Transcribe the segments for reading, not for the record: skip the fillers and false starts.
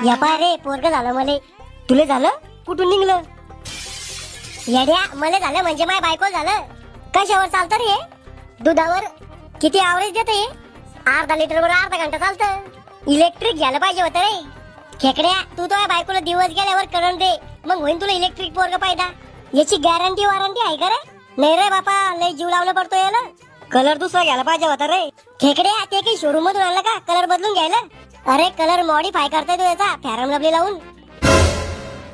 या पाय रे पोरग झालं मले. तुले झालं? कुठून निघलं? येड्या मले झालं म्हणजे माय बायको झालं. कशावर चालतं रे? दुधावर. किती ॲव्हरेज देते? अर्धा लिटरवर अर्धा घंटा चालतं. इलेक्ट्रिक घ्यायला पाहिजे होतं रे. खेकड्या तू तो बायकोला दिवस गेल्यावर करंट दे, मग होईन तुला इलेक्ट्रिक पोरग पायदा. याची गॅरंटी वॉरंटी आहे का रे? नाही रे बापा, लय जीव लावला पडतो याला. कलर दुसरा घ्यायला पाहिजे होता रे. खेकड्या ते काही शोरूम मधून आणलं का कलर बदलून घ्यायला? अरे कलर मॉडिफाय करता येतो याचा, फॅरम लवली लावून.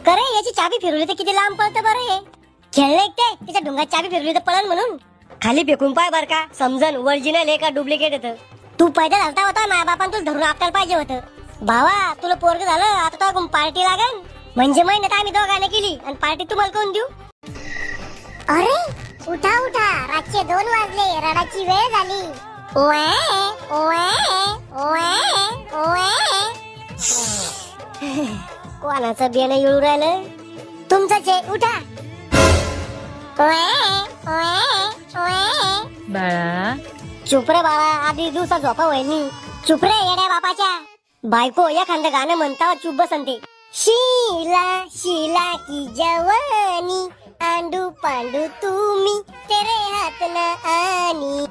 करे याची चाबी फिरवली तर किती लांब पळतं बरं हे. खेळलं एक ते त्याच्या ढुंगात चाबी फिरवली तर पळण म्हणून. खाली फेकून पाय बर का, समजन ओरिजिनल आहे का डुप्लिकेट येतं. तू पैदा झालता होता, माझ्या बापान तुला धरून आपल्याला पाहिजे होतं. भावा तुला पोरग झालं आता तो पार्टी लागेल. म्हणजे महिन्यात आम्ही दोघांनी केली आणि पार्टी तुम्हाला कोण देऊ? अरे उठा उठा, रातचे 2 वाजले, रडाची वेळ झाली. ओए ओए ओए ओए. कोणाचं बियाणं येऊ राहिलं? तुमचंच आहे, उठा. ओए ओए ओए. बाळा चुप रे बाळा, आधी दिवसा झोपा वहिनी. चुप रे येड्या बापाच्या. बायको एखादं गाणं म्हणता चुप बसंते. शीला शीला की जवानी, आंडू पांडू तुम्ही तेरे हात ना आनी.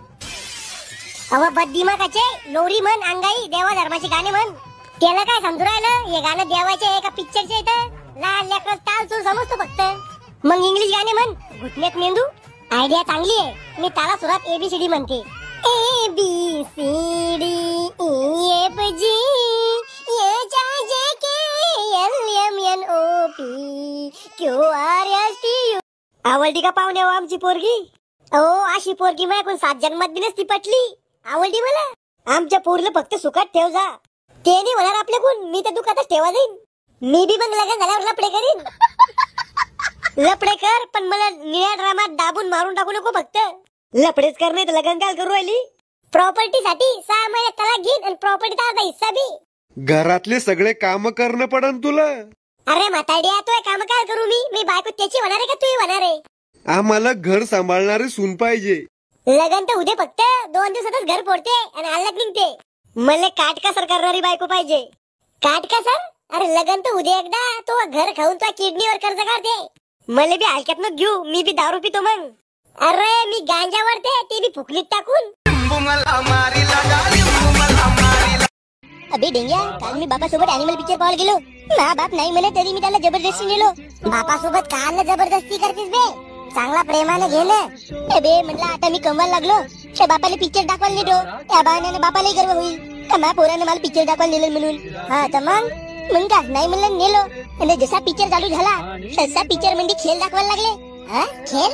अव बद्दिमाकाचे लोरी म्हण, अंगाई देवा धर्माची गाणे म्हण. त्याला काय समजू राहिलं? हे गाणं देवाचे आहे का पिक्चरचे येतं? लहान लेकर ताल चूल समजतो फक्त. मग इंग्लिश गाणे म्हण, घुटण्यात मेंदू. आयडिया चांगली आहे. मी ताला सुरात ABCD म्हणते. ABCD EFG QRSTU. आवडली का पाहुणे हो आमची पोरगी? अहो अशी पोरगी मला कोण 7 जन्मात बी नसती पटली. आवडली मला. आमच्या पोरीला फक्त सुखात ठेव जा. ते नाही होणार आपल्या कोण, मी तर दुखातच ठेवा जाईन. मी बी मग लग्न झाल्यावर लपडे करीन. लपडे कर, पण मला निळ्या ड्रामात दाबून मारून टाकू नको फक्त. लपडेच कर, नाही तर लग्न काय करू राहिली? प्रॉपर्टी साठी 6 महिन्यात तलाक घेईन आणि प्रॉपर्टीचा अर्धा हिस्सा बी. घरातले सगळे काम करणं पडन तुला. अरे म्हाताड्या, तू काम काय करू मी? मी बायको त्याची होणार आहे का तू होणार आहे? आम्हाला घर सांभाळणारी सून पाहिजे. लग्न तर उद्या फक्त 2 दिवसातच घर फोडते आणि अलग निघते. मला काटकसर करणारी बायको पाहिजे. काटकसर? अरे लग्न तर उद्या एकदा, तो घर खाऊन तो किडनीवर कर्ज काढते. मला बी हलक्यात न घेऊ, मी बी दारू पितो मग. अरे मी गांजा वरते, ते बी फुकलीत टाकून. अबे डेंग्या, काल मी बापासोबत अॅनिमल पिक्चर पाहायला गेलो. ना बाप नाही म्हणे तरी मी त्याला जबरदस्ती नेलो. बापासोबत काल जबरदस्ती करतेस बे? चांगला प्रेमाने घे ना. बे म्हटलं आता मी कमवायला लागलो, त्या बापाला पिक्चर दाखवायला नेतो. त्या बहाण्याने बापालाही गर्व होईल का माझ्या पोरानं मला पिक्चर दाखवायला नेलं म्हणून. हा तर मग का नाही म्हणलं नेलो. आणि जसा पिक्चर चालू झाला तसा पिक्चर मध्ये खेळ दाखवायला लागले. हा खेळ?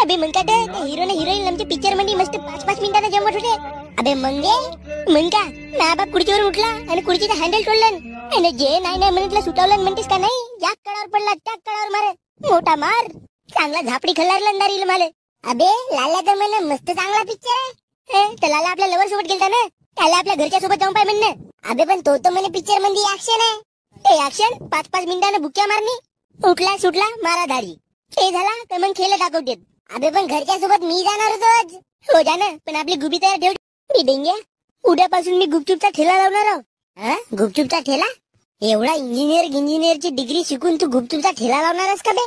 अबे म्हणतात हिरो ने हिरोईन आमच्या पिक्चर मध्ये मस्त 5-5 मिनिटांना जमवत होते. अबे म्हणका ना बाप खुर्चीवर उठला आणि खुर्चीचं हँडल तोडलं आणि जे नाही म्हटलं सुटावलं म्हणतेस का नाही? या कडावर पडला त्या कडावर मार, मोठा मार, चांगला झापडी खल्लारला दारील मला. अबे लाला तर म्हण मस्त चांगला पिक्चर आहे. तर लाला आपल्या लवर सोबत गेलता ना, त्याला आपल्या घरच्या सोबत जाऊन पाय म्हणणं. अबे पण तो तर म्हणे पिक्चर मध्ये ऍक्शन आहे. ते ऍक्शन 5-5 मिनिटांना बुक्या मारणी, उठला सुटला मारा धाडी. हे झाला तर मग खेळ दाखवतेत. अबे पण घरच्या सोबत मी जाणार होतो. हो जा ना, पण आपली गुबी तयार ठेव. डेंग्या, उद्यापासून मी गुपचूपचा ठेला लावणार आहो. गुपचूपचा ठेला? एवढा इंजिनियरची डिग्री शिकून तू गुपचूपचा ठेला लावणारस का बे?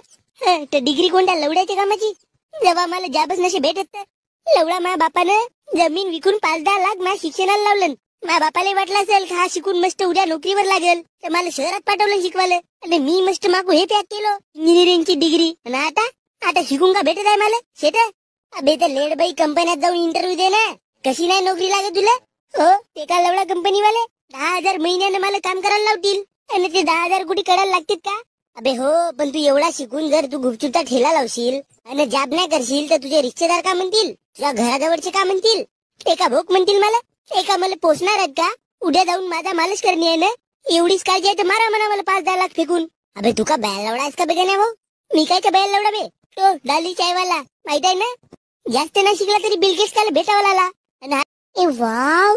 तर डिग्री कोणत्या लवड्याच्या कामाची? जेव्हा मला जाबच नसे भेटत तर लवडा माझ्या बापानं जमीन विकून 5-10 लाख माझ्या शिक्षणाला लावलं. माझ्या बापाला वाटलं असेल हा शिकून मस्त उद्या नोकरीवर लागेल, तर मला शहरात पाठवलं शिकवायला. आणि मी मस्त मागू हे पॅक केलं इंजिनिअरिंगची डिग्री. आणि आता शिकून का भेटत आहे मला शेट? अबे तर लेडबाई कंपन्यात जाऊन इंटरव्ह्यू दे ना. कशी नाही नोकरी लागत तुला? हो ते का लवडा कंपनीवाले 10,000 महिन्यानं मला काम करायला लावतील आणि ते 10,000 कुठे करायला लागतील का? अबे हो, पण तू एवढा शिकून जर तू गुपचूपचा ठेला लावशील आणि जॉब नाही करशील तर तुझे रिश्तेदार का म्हणतील? तुझ्या घराजवळचे का म्हणतील? एका भोक म्हणतील मला. एका मला पोचणार आहेत का? उद्या जाऊन माझा मालिश करणे आहे ना. एवढीच काळजी आहे तर मारा म्हणा मला 5-10 लाख फेकून. अबे तू का बैल लवडा आहेस का बघा ना? भाऊ मी काय का बैल लवडा बे? तो डाली चायवाला माहित आहे ना. जास्त नाही शिकला तरी बिल गेट्स त्याला भेटावा लागला. वाव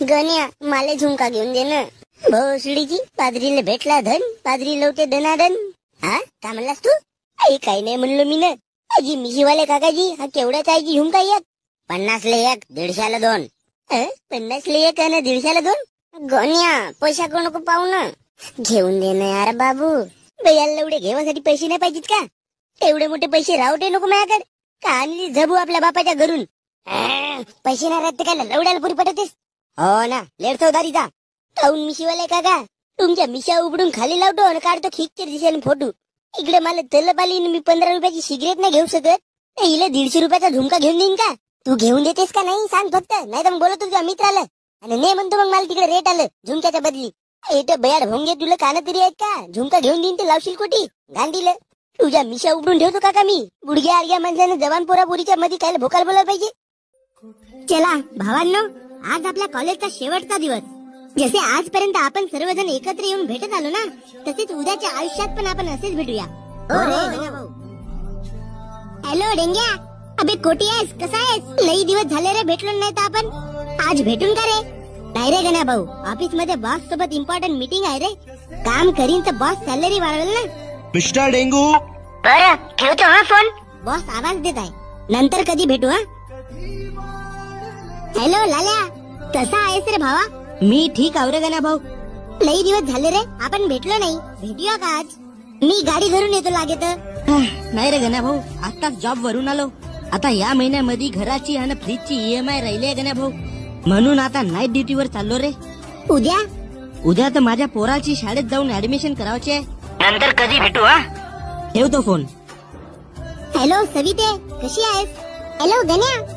गण्या, माले झुमका घेऊन दे ना. भोसडीची पादरीला भेटला धन, पादरी लवते दनादन. हा काय म्हणलास तू? काही नाही म्हणलो मी ना. अजी मिशीवाले काकाजी, हा केवढ्याच आहे की झुमका एक? 50ला 1, 150ला 2. 50ला 1 आणि 150ला 2. गण्या पैसा कोण नको पाहू ना. घेऊन दे ना यार बाबू. याला एवढे घेवासाठी पैसे नाही पाहिजेत का? एवढे मोठे पैसे रावटे नको माझ्याकडे. का आणि झबू आपल्या बापाच्या घरून. पैसे नाही राहते का लवड्याला पुरी पटतेस? हो ना, लेट चौधारीचा काऊन मिशीवाले काका तुमच्या मिशा उघडून खाली लावतो आणि काढतो खिकचे दिसेल फोटो. इकडे मला तलप आली मी 15 रुपयाची सिगरेट नाही घेऊ शकत. हिला 150 रुपयाचा झुमका घेऊन देईन का? तू घेऊन देतेस का नाही सांग फक्त, नाही तर मग बोलतो तुझ्या मित्राला. आणि नाही म्हणतो मग मला तिकडे रेट आलं झुमक्याच्या बदली. येत बयाड भोंगे तुला कान तरी आहेत का? झुमका घेऊन देईन ते लावशील कोटी गांडीला. तुझ्या मिशा उघडून ठेवतो काका मी. बुडग्या आडग्या माणसाने जवान पोरापोरीच्या मध्ये काय भोकाल बोलायला पाहिजे. चला भावांनो, आज आपल्या कॉलेजचा शेवटचा दिवस. जसे आजपर्यंत आपण सर्वजण एकत्र येऊन भेटत आलो ना, तसेच उद्याच्या आयुष्यात पण आपण असेच भेटूया. हॅलो डेंग्या, अबे कोटी आहेस, कसा आहेस? लई दिवस झाले रे भेटलो नाही तर आपण. आज भेटून का रे? नाही रे गण्या भाऊ, ऑफिस मध्ये बॉस सोबत इम्पॉर्टंट मीटिंग आहे रे. काम करीन तर बॉस सॅलरी वाढवेल ना. Mister dengue. बरं ठेवतो हा फोन. बॉस आवाज देत आहे, नंतर कधी भेटू हा. हॅलो लाल्या, कसा आहेस रे भावा? मी ठीक आहो रे गण्या भाऊ. लई दिवस झाले रे आपण भेटलो नाही, भेटूया का आज? मी गाडी धरून येतो लागे तर. नाही रे गण्या भाऊ, आताच जॉब वरून आलो. आता या महिन्यामध्ये घराची आणि फ्रीजची EMI राहिली आहे गण्या भाऊ, म्हणून आता नाईट ड्युटीवर चाललो रे. उद्या तर माझ्या पोराची शाळेत जाऊन ऍडमिशन करावची आहे. नंतर कधी भेटू हा. ठेवतो फोन. हॅलो सविते, कशी आहेस? हॅलो गण्या,